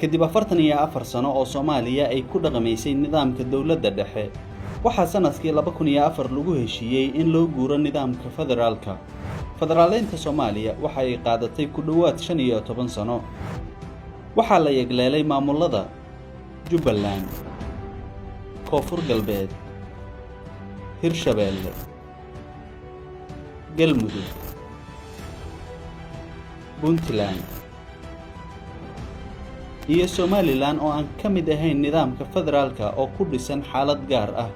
kadib 44 sano oo Soomaaliya ay ku dhaqmaysay nidaamka dawladda dhexe waxaa sanadkii 2004 lagu heshiiyay in loo guuro nidaamka federaalka federaaleynta Soomaaliya waxa ay qaadatay ku dhawaad 15 sano waxaa la yegleelay maamulada Jubbaland Koonfur Galbeed Hirshabeelle Galmudug Puntland iyo Somaliland oo aan ka mid ahayn nidaamka federaalka oo ku dhisan xaalad gaar ah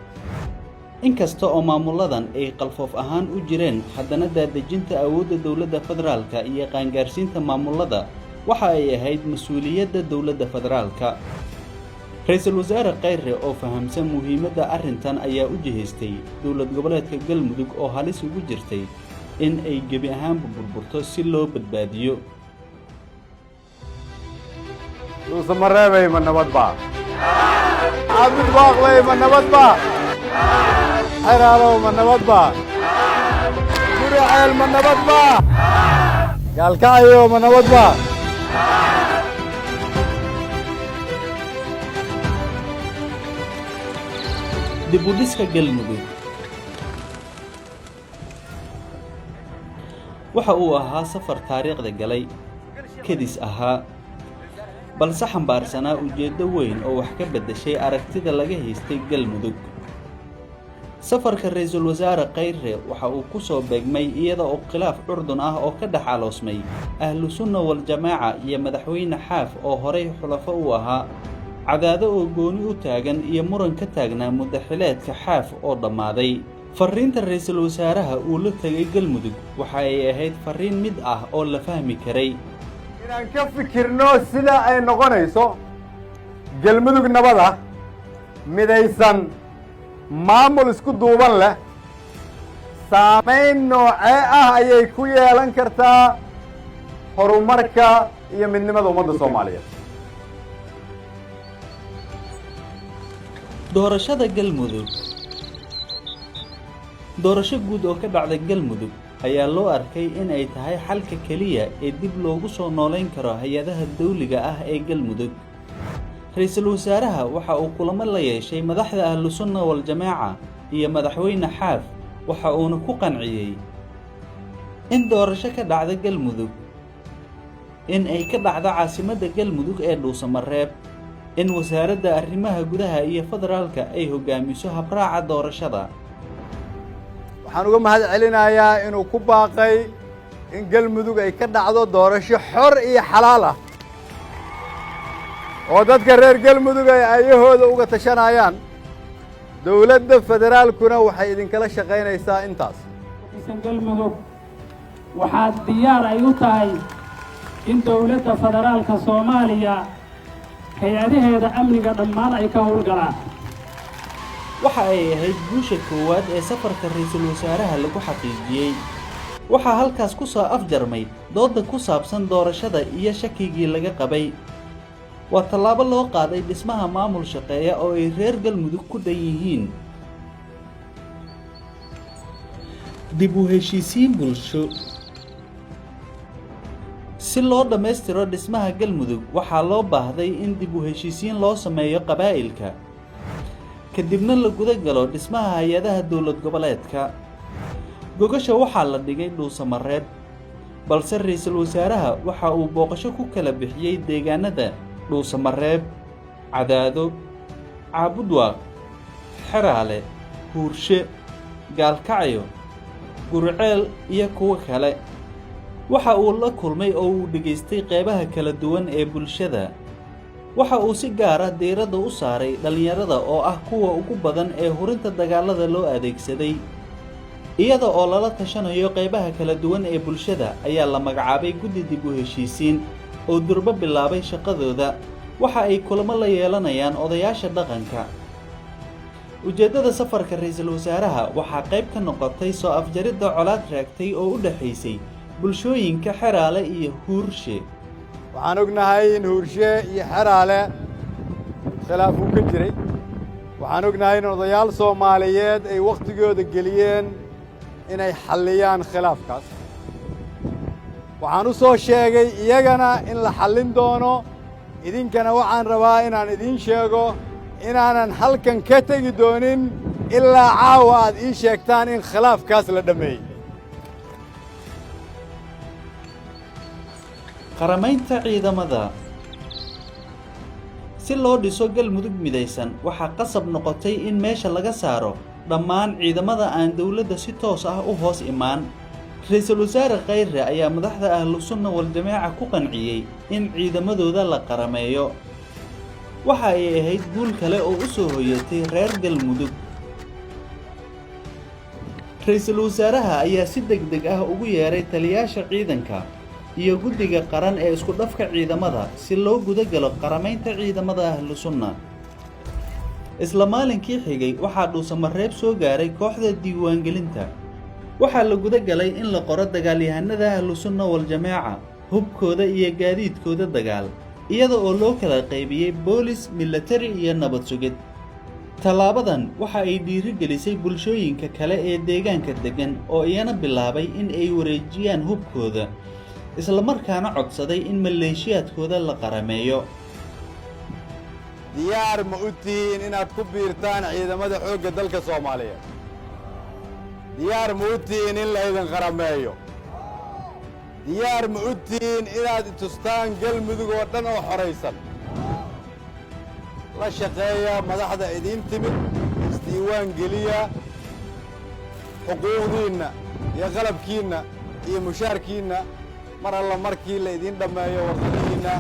inkasta oo maamuladan ay qalfoof ahaan u jireen haddana daadejinta awoodda dawladda federaalka iyo qaangaarsiinta maamulada waxa ay ahayd mas'uuliyadda dawladda federaalka Ra'iisul Wasaare Khayre oo fahamsan muhiimadda arrintan ayaa u jihaystay dawlad goboleedka Galmudug oo halis ugu jirtay in ay gebi ahaanba burburto si loo badbaadiyo Samareebay ma nabadba Abid Baaqley ma nabadba Xiraalow ma nabadba Guriceel ma nabadba Gaalkacyo ma nabadba dib u dhiska Galmudug waxa uu ahaa safar taariikhda galay kadis ahaa balse xambaarsanaa ujeeddo weyn oo wax ka beddeshay aragtida laga haystay Galmudug safarka Ra'iisul Wasaare Khayre waxa uu ku soo beegmay iyada oo khilaaf curdun ah oo ka dhaxaloosmay ahlu sunna wal jamaaca iyo madaxweyne Xaaf oo horey xulafo u ahaa cadaado oo gooni u taagan iyo muran ka taagnaa muddaxileedka Xaaf oo dhammaaday fariinta Ra'iisul Wasaaraha uu la tagay Galmudug waxa ay ahayd fariin mid ah oo la fahmi karay inaan ka fikirno sida ay noqonayso Galmudug nabada midaysan maamul isku duuban leh saameyn noocee ah ayay ku yeelan kartaa horumarka iyo midnimada ummadda Soomaaliyeed doorashada Galmudug doorasho guud oo ka dhacday Galmudug ayaa loo arkay in ay tahay xalka kaliya ee dib loogu soo nooleyn karo hay'adaha dawliga ah ee Galmudug Ra'iisul Wasaaraha waxa uu kulamo la yeeshay madaxda ahlu sunna wal jamaaca iyo madaxweyne Xaaf waxa uu ku qanciyay in doorasho ka dhacda Galmudug in ay ka dhacdo caasimadda Galmudug ee Dhuusamareeb in wasaaradda arrimaha gudaha iyo federaalka ay hogaamiso habraaca doorashada waxaan uga mahad celinayaa inuu ku baaqay in Galmudug ay ka dhacdo doorasho xor iyo xalaal ah oo dadka reer Galmudug ay ayahooda uga tashanayaan dawladda federaalkuna waxay idinkala shaqaynaysaa intaas Galmudug waxaa diyaar ay u tahay in dawladda federaalka Soomaaliya hay'adaheeda amniga dhammaan ay ka howlgalaan waxa ay ahayd guusha koowaad ee safarka Ra'iisul Wasaaraha lagu xaqiijiyay waxa halkaas ku soo afjarmay doodda ku saabsan doorashada iyo shakigii laga qabay waa tallaabo loo qaaday dhismaha maamul shaqeeya oo ay reer Galmudug ku dhan yihiin dib u heshiisiin bulsho si loo dhameystiro dhismaha Galmudug waxaa loo baahday in dib u heshiisiin loo sameeyo qabaa'ilka kadibna la guda galo dhismaha hay'adaha dawlad goboleedka gogasha waxaa la dhigay Dhuusamareeb balse Ra'iisul Wasaaraha waxa uu booqasho ku kala bixiyay deegaanada Dhuusamareeb Cadaado Caabudwaaq Xiraale Huurshe Gaalkacyo Guriceel iyo kuwa kale waxa uu la kulmay oo uu dhageystay qaybaha kala duwan ee bulshada waxa uu si gaar ah diiradda u saaray dhalinyarada oo ah kuwa ugu badan ee hurinta dagaalada loo adeegsaday iyada oo lala tashanayo qaybaha kala duwan ee bulshada ayaa la magacaabay guddi dib u heshiisiin oo durba bilaabay shaqadooda waxa ay kulamo la yeelanayaan odayaasha dhaqanka ujeedada safarka Ra'iisul Wasaaraha waxaa qayb ka noqotay soo afjaridda colaad raagtay oo u dhaxaysay bulshooyinka Xiraale iyo Huurshe waxaan ognahay in Huurshe iyo Xiraale khilaaf uu ka jiray waxaan ognahay in odayaal Soomaaliyeed ay waqtigooda geliyeen inay xalliyaan khilaafkaas waxaan u soo sheegay iyagana in la xallin doono idinkana waxaan rabaa inaan idiin sheego inaanan halkan ka tegi doonin ilaa caawa aad ii sheegtaan in khilaafkaas la dhammeeyey. qaramaynta ciidamada si loo dhiso galmudug midaysan waxaa qasab noqotay in meesha laga saaro dhammaan ciidamada aan dawladda si toos ah u hoos imaan. ra'iisul wasaare khayre ayaa madaxda ahlu sunna wal jamaaca ku qanciyey in ciidamadooda la qarameeyo. waxa ay ahayd guul kale oo u soo hoyatay reer galmudug. ra'iisul wasaaraha ayaa si degdeg ah ugu yeeray taliyaasha ciidanka iyo guddiga qaran ee isku dhafka ciidamada si loo guda galo qaramaynta ciidamada ahlu sunna. isla maalinkii xigay waxaa dhuusamareeb soo gaaray kooxda diiwaangelinta. waxaa la guda galay in la qoro dagaalyahanada ahlu sunna wal jamaaca, hubkooda iyo gaadiidkooda dagaal, iyada oo loo kala qaybiyey boolis, milatari iyo nabad sugid. tallaabadan waxa ay dhiirigelisay bulshooyinka kale ee deegaanka deggan oo iyana bilaabay in ay wareejiyaan hubkooda, isla markaana codsaday in maleeshiyaadkooda la qarameeyo. diyaar ma u tihiin inaad ku biirtaan ciidamada xoogga dalka Soomaaliyeed? diyaar ma u tihiin in la idin qarameeyo? diyaar ma u tihiin inaad tustaan galmudug oo dhan oo xoraysan? la shaqeeya madaxda idiin timid, isdiiwaan geliya xuquuqdiinna iyo qalabkiinna iyo mushaarkiinna. mar alla markii la idin dhammeeyo warqadihiinna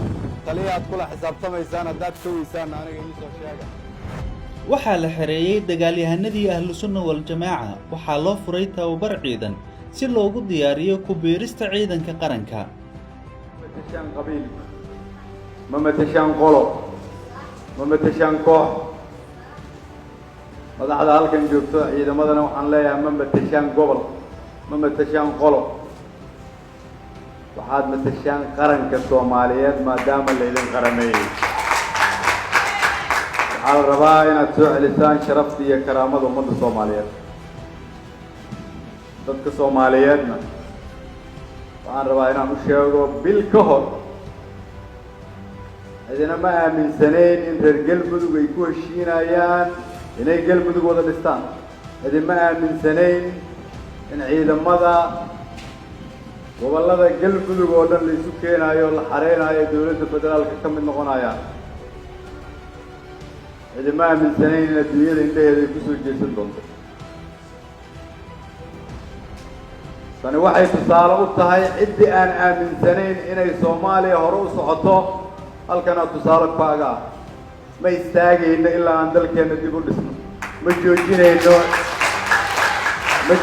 taliyaad kula xisaabtamaysaan. haddaad ka weysaan aniga ii soo sheega. waxaa la xereeyey dagaalyahanadii ahlu sunna wal jamaaca. waxaa loo furay tababar ciidan si loogu diyaariyo ku biirista ciidanka qaranka. ma matashaan qabiil, ma matashaan qolo, ma matashaan koox. madaxda halkan joogto ciidamadana waxaan leeyahay ma matashaan gobol, ma matashaan qolo. waxaad matashaan qaranka Soomaaliyeed maadaama la idin qarameeyey. waxaa la rabaa inaad soo celisaan sharafta iyo karaamada ummadda Soomaaliyeed. dadka Soomaaliyeedna waxaan rabaa inaan u sheego bil ka hor idina ma aaminsanayn in reer galmudug ay ku heshiinayaan inay galmudug wada dhistaan. idinma aaminsanayn in ciidamada gobollada galmudug oo dhan la isu keenaayo o la xareynayo dawladda federaalka ka mid noqonayaan. idinma aaminsanayn in adduunyada indhaheeda ay ku soo jeesan doonto. tani waxay tusaale u tahay ciddii aan aaminsanayn inay Soomaaliya hore u socoto. halkana tusaale kaaga ah. ma istaagayno ilaa aan dalkeenna dib u dhisno. ma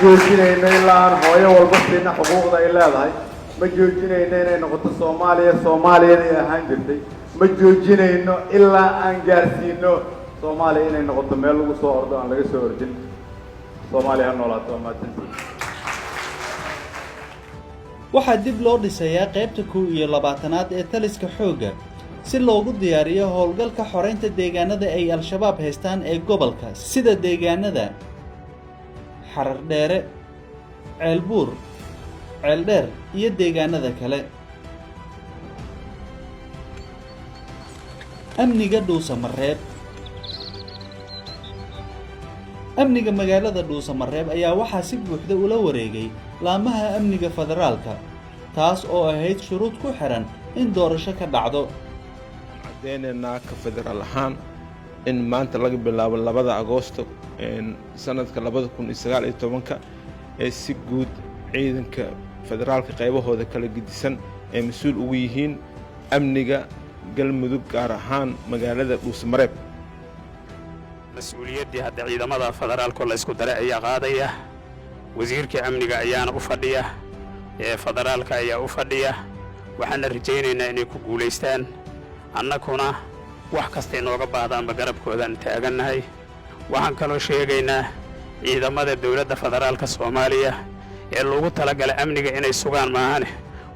joojinayno ilaa aan hooyo walba siina xuquuqda ay leedahay. ma joojinayno inay noqoto Soomaaliyada ay ahaan jirtay. ma joojinayno ilaa aan gaarsiino Soomaaliya inay noqoto meel lagu soo ordo aan laga soo ordin. Soomaaliya ha noolaato. waxaa dib loo dhisayaa qaybta 21aad ee taliska xoogga si loogu diyaariyo howlgalka xoreynta deegaanada ay al-shabaab haystaan ee gobolka, sida deegaanada Xarardheere, Ceelbuur, Ceeldheer iyo deegaanada kale. amniga Dhuusamareeb. amniga magaalada Dhuusamareeb ayaa waxaa si buuxda ula wareegay laamaha amniga federaalka, taas oo ahayd shuruud ku xiran in doorasho ka dhacdo. cadeynaynaa ka federaal ahaan in maanta laga bilaabo 2 Agoosto sanadka 2019 ee si guud ciidanka federaalka qaybahooda kala gedisan ee mas'uul ugu yihiin amniga galmudug gaar ahaan magaalada Dhuusamareeb. mas'uuliyaddii hadda ciidamada federaalka la isku daray ayaa qaadaya. wasiirka amniga ayaana u fadhiya, federaalka ayaa u fadhiya. waxaan rajaynaynaa inay ku guuleystaan. annaguna wax kasta inooga baahdaanba garabkoodaan taagannahay. waxaan kaloo sheegaynaa ciidamada dawladda federaalka Soomaaliya ee loogu talagalay amniga inay sugaan maahane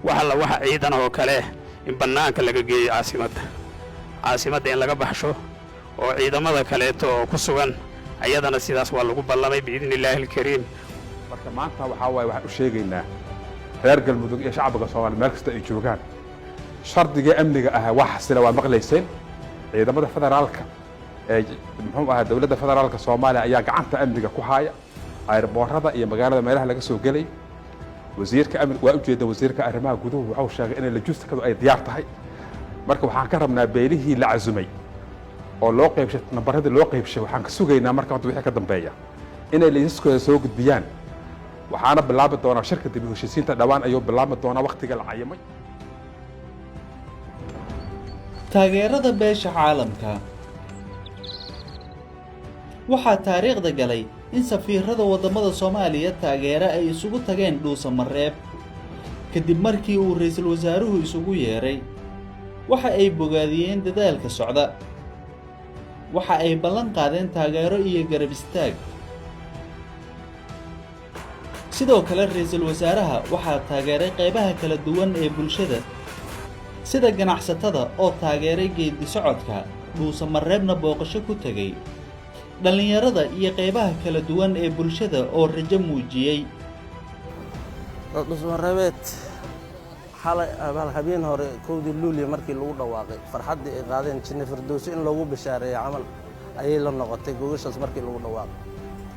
waxa ciidan oo kale in bannaanka laga geeyo caasimadda in laga baxsho oo ciidamada kaleeto oo ku sugan ayadana sidaas waa lagu ballamay biidnillaahi alkariim. marka maanta waxaan u sheegaynaa reer galmudug iyo shacabka Soomaaliya meel kasta ay joogaan shardiga amniga ah wax xasila waa maqlayseen ciidamada federaalka muxuu ahaa dawladda federaalka Soomaaliya ayaa gacanta amniga ku haya airboorada iyo magaalada meelaha laga soo galay wasiirka amniga waa u jeeda wasiirka arrimaha gudaha wuxuu sheegay in logistikadu ay diyaar tahay marka waxaan ka rabnaa beelihii la cazumay oo loo qaybshay nambaradii loo qaybshay waxaan ka sugaynaa marka wixii ka dambeeya inay liiskooda soo gudbiyaan waxaana bilaabi doonaa shirka dib u heshiisiinta dhawaan ayuu bilaabi doonaa waqtiga la cayimay taageerada beesha caalamka waxaa taariikhda galay in safiirada wadamada Soomaaliya taageera ay isugu tageen Dhuusamareeb kadib markii uu ra'iisul wasaaruhu isugu yeeray waxa ay bogaadiyeen dadaalka socda waxa ay ballan qaadeen taageero iyo garab istaag sidoo kale ra'iisul wasaaraha waxa taageeray qaybaha kala duwan ee bulshada sida ganacsatada oo taageeray geedi socodka Dhuusamareebna booqasho ku tagay dhalinyarada iyo qaybaha kala duwan ee bulshada oo rajo muujiyay Dhuusamareeb xalay habeen hore koodii luuliya markii lagu dhawaaqay farxadii ay qaadeen Jinni Firdawsi in lagu bishaareeyo camal ayay la noqotay gogashaas markii lagu dhawaaqay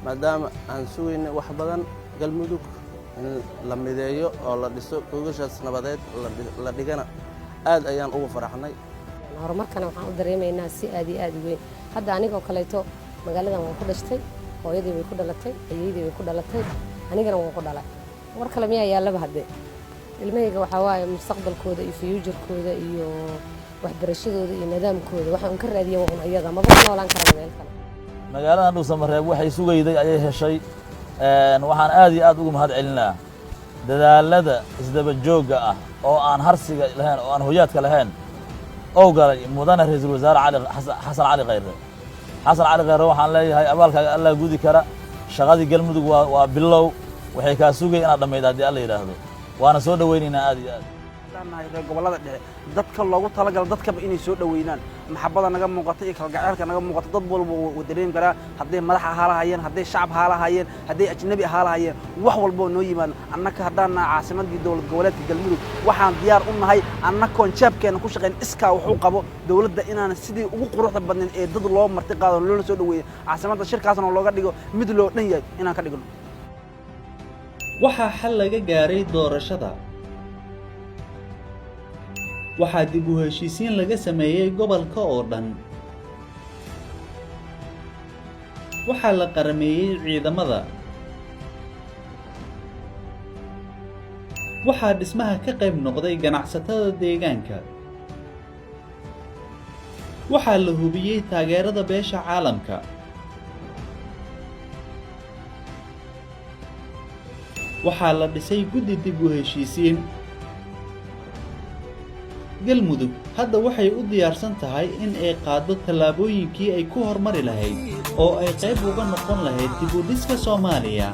maadaama aan sugeynay wax badan galmudug in la mideeyo oo la dhiso gogashaas nabadeed la dhigana aad ayaan ugu faraxnay horumarkana waxaan u dareemaynaa si aad iyo aad weyn hadda anigoo kaleeto magaaladan waan ku dhashtay hooyadii way ku dhalatay ayeeyadii way ku dhalatay anigana waan ku dhalay war kale miyaa yaalaba hadde ilmahayga waxa waaye mustaqbalkooda iyo future-kooda iyo waxbarashadooda iyo nidaamkooda waxaan ka raadiyay waan ayaga ma baa noolaan kara meel kale magaalada Dhuusamareeb waxay sugayday ayay heshay waxaan aad iyo aad ugu mahad celinaa dadaalada isdaba jooga ah oo aan harsiga lahayn oo aan hoyaadka lahayn oo galay mudane ra'iisul wasaare Xasan Cali Khayre waxaan leeyahay abaalkaaga Allah gudi kara shaqadii galmudug waa bilow waxay ka sugay inaad dhameeydo hadii Allah yiraahdo waana soo dhaweynaynaa aad iyo aad nahay gobolada dhexe dadka loogu talagalay dadkaba inay soo dhaweynaan maxabada naga muuqata iyo kalgacaylka naga muuqata dad walba oo dareem kara haday madax ahaalaayeen haday shacab ahaalaayeen haday ajnabi ahaalaayeen wax walba oo noo yimaado annaka hadana caasimadii dawlad goboleedka galmudug waxaan diyaar u nahay annakoon jaabkeena ku shaqeyn iska wax u qabo dawladda inaan sidii ugu quruxda badnaan ee dad loo marti qaado loo soo dhaweeyo caasimada shirkaasna looga dhigo mid loo dhan yahay inaan ka dhigno waxa xal laga gaaray doorashada waxaa dib u heshiisiin laga sameeyay gobolka oo dhan waxaa la qarameeyay ciidamada waxaa dhismaha ka qayb noqday ganacsatada deegaanka waxaa la hubiyay taageerada beesha caalamka waxaa la dhisay guddi dib u heshiisiin galmudug hadda waxay u diyaarsan tahay in ay qaado tallaabooyinkii ay ku hormari lahayd oo ay qayb uga noqon lahayd dib u dhiska Soomaaliya